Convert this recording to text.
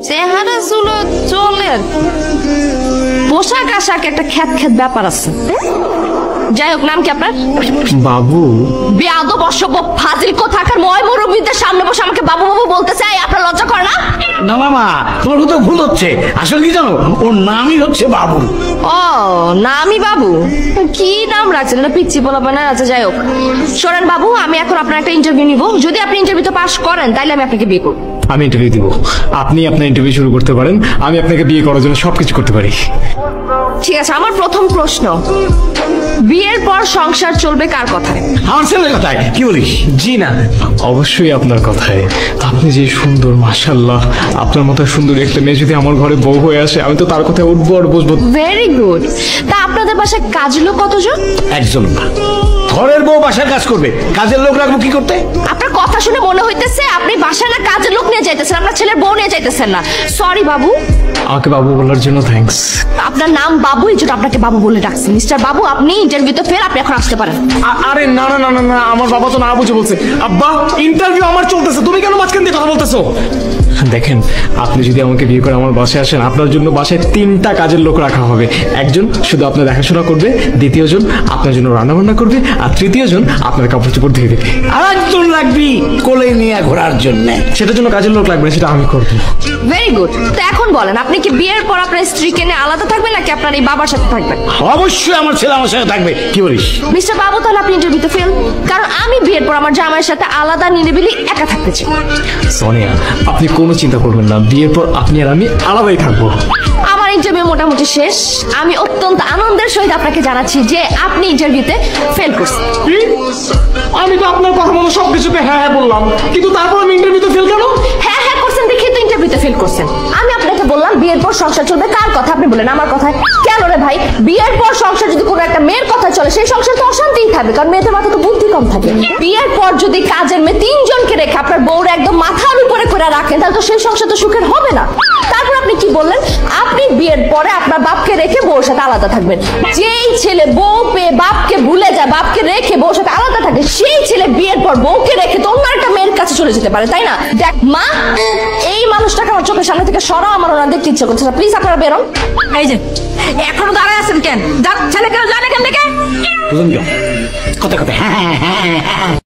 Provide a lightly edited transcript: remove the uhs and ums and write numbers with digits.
চেহারা ছিল চলে, পোশাক আশাক একটা খ্যাত খ্যাত ব্যাপার আছে। যাই হোক, নাম কি আপনার? বাবু। বেয়াদব অসভ্য ফাজিল কোথাকার, ময় মুরব্বীদের সামনে বসে আমাকে বাবু বাবু বলতেছে, আপনার লজ্জা করে না? না মামা, তোমার তো ভুল হচ্ছে। আসলে কি জানো, ওর নামই হচ্ছে বাবু। ও নামই বাবু? কি নাম রাখছেন, এটা পিচ্ছি বলাবে না। আচ্ছা যাই হোক, শোনেন বাবু, আমি এখন আপনার একটা ইন্টারভিউ নিব। যদি আপনি ইন্টারভিউতে পাস করেন তাহলে আমি আপনাকে বিয়ে করব। আমি ইন্টারভিউ দিব, আপনি আপনার ইন্টারভিউ শুরু করতে পারেন। আমি আপনাকে বিয়ে করার জন্য সবকিছু করতে পারি। ঠিক আছে, আমার প্রথম প্রশ্ন, বিয়ের পর সংসার চলবে কার কথায়? আমার ছেলের কথায়। কি বলিস? জি না, অবশ্যই আপনার কথায়। আপনি যে সুন্দর, মাশাআল্লাহ, আপনার মতো সুন্দর একটা মেয়ে যদি আমার ঘরে বউ হয়ে আসে, আমি তো তার কথায় উঠবো আর বসবো। Very good. তা আপনাদের বাসায় কাজের লোক কতজন? একজন না। ঘরের বউ বাসার কাজ করবে, কাজের লোক রাখবো কি করতে? আপনার কথা শুনে মনে হইতেছে আপনি বাসায় না কাজের লোক নিয়ে যাইতেছেন, আপনার ছেলের বউ নিয়ে যাইতেছেন না। সরি বাবু। আমাকে বাবু বলার জন্য থ্যাঙ্কস। আপনার নাম বাবু, এই জন্য আপনাকে বাবু বলে ডাকছি। মিস্টার বাবু, আপনি ইন্টারভিউতে ফেল, আপনি এখন আসতে পারেন। আরে না না না না না, আমার বাবা তো না বুঝে বলছে। আব্বা, ইন্টারভিউ আমার চলতেছে, তুমি কেন মাঝখান দিয়ে কথা বলতেছো? দেখেন, আপনি যদি আমাকে বিয়ে করে আমার বাসায় আসেন, আপনার জন্য বাসায় 3টা কাজের লোক রাখা হবে। একজন শুধু আপনার দেখাশোনা করবে, দ্বিতীয়জন আপনার জন্য রান্না বান্না করবে, আর তৃতীয়জন আপনার কাপড় চোপড় ধুয়ে দেবে। আর একজন লাগবি কোলে নিয়ে ঘোরার জন্য। সেটার জন্য কাজের লোক লাগবে, সেটা আমি করবো। Very good. তো এখন বলেন, আপনি কি বিয়ের পর আপনার স্ত্রীকে নিয়ে আলাদা থাকবেন নাকি আপনার এই বাবার সাথে থাকবেন? অবশ্যই আমার ছেলে আমার সাথে থাকবে। কি বলিস? মিস্টার বাবু, তাহলে আপনি ইন্টারভিউতে ফেল, কারণ আমি বিয়ের পর আমার জামাইয়ের সাথে আলাদা নিরিবিলি একা থাকতে চাই। সোনিয়া, আপনি কোনো চিন্তা করবেন না, বিয়ের পর আপনি আর আমি আলাদাই থাকবো। আমার ইন্টারভিউ মোটামুটি শেষ। আমি অত্যন্ত আনন্দের সহিত আপনাকে জানাচ্ছি যে আপনি ইন্টারভিউতে ফেল করছেন। আমি তো আপনার কথা মতো সবকিছুতে হ্যাঁ হ্যাঁ বললাম, কিন্তু তারপর আমি ইন্টারভিউতে ফেল কেন? হ্যাঁ হ্যাঁ করছেন দেখে তো ইন্টারভিউতে ফেল করছেন। আমি আপনাকে বললাম বিয়ের পর সংসার চলবে কার কথা, আপনি বলেন আমার কথায়। কেন রে ভাই, বিয়ের পর সংসার যদি কোনো একটা মেয়ের কথা চলে, সেই সংসার তো অশান্তিই থাকবে, কারণ মেয়েদের মাথা তো বুদ্ধি কম থাকে। বিয়ের পর যদি কাজের মেয়ে 3 জনকে রেখে আপনার বউরে একদম মাথার উপরে করে রাখেন, তাহলে তো সেই সংসার তো সুখের হবে না। তারপর আপনি কি বললেন, আপনি বিয়ের পরে আপনার বাপকে রেখে বউর সাথে আলাদা থাকবেন। যেই ছেলে বউ পেয়ে বাপকে ভুলে যায়, বাপকে রেখে বউর সাথে আলাদা থাকে, সেই ছেলে বিয়ের পর বউকে রেখে তো অন্য একটা মেয়ের কাছে চলে যেতে পারে, তাই না? দেখ মা, এই মানুষটাকে আমার চোখের সামনে থেকে সরাও, আমার ওনার দেখতে ইচ্ছে করছে না। প্লিজ আপনারা বেরোন। এই যে এখনো দাঁড়ায় আছেন কেন? ছেলে কেন জানে কেন দেখে কথা কথা হ্যাঁ হ্যাঁ হ্যাঁ হ্যাঁ।